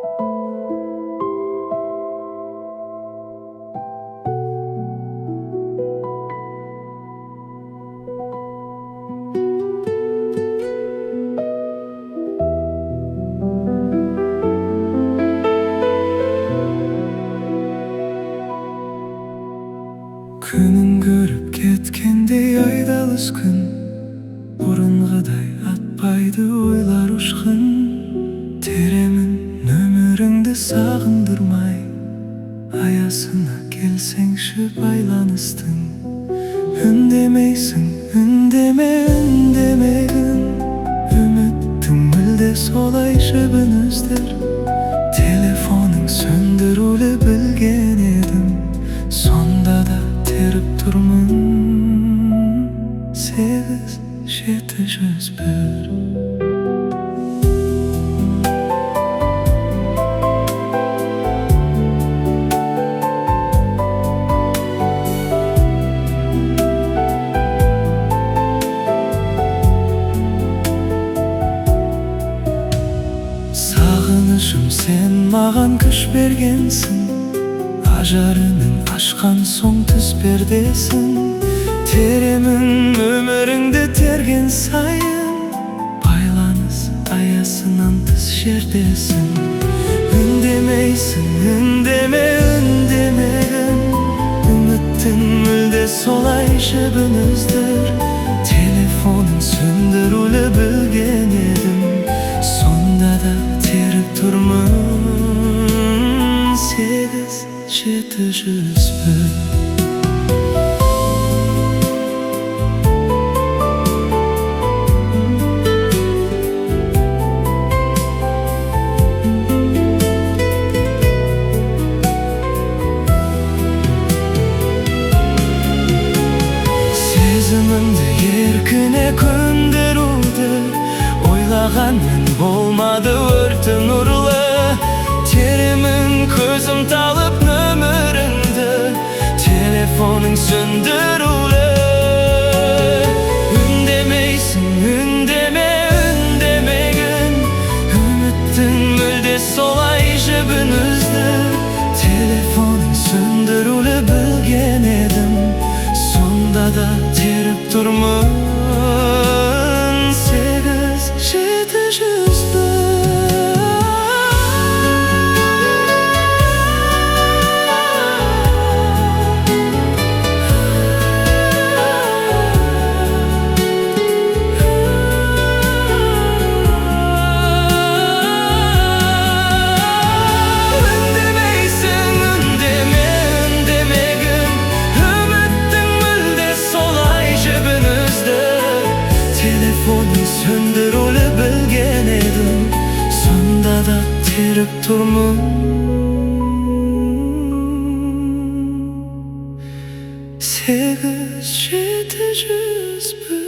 Күнің көріп кеткенде айдалыс күн бұрынғыдай атпайды ойлар ұшқын. Теремін өміріңді сағындырмай, аясына келсеңші байланыстың. Үндемейсің, үндеме, үндемегін, үміттің мүлде солай жібін үздір. Телефоның сөндірулі білген едім, сонда да теріп тұрмын. 8-701. Сағынышым, сен маған күш бергенсің, ажарының ашқан соң түс пердесін. Теремін өміріңді терген сайын, байланыс аясынан тыс жердесің. Үндемейсің, үндеме, үндемегін, үміттің мүлде солай жібін үздір. Телефонын сөндірулі білген едім, сонда да теріп тұрмын. 8-701. Сезімімді еркіне көндіруді ойлағанмен болмады, өрті нұрлы. Теремін көзім талып нөміріңді, телефоның сөндірулі. Үндемейсің, үндеме, үндемегін, үміттің мүлде солай жібін үздір. Телефоның сөндірулі білген едім, сонда да теріп тұрмын. 8-701. Telefonun söndürülü bilgen edim, sonda da terip turmun. 8-701.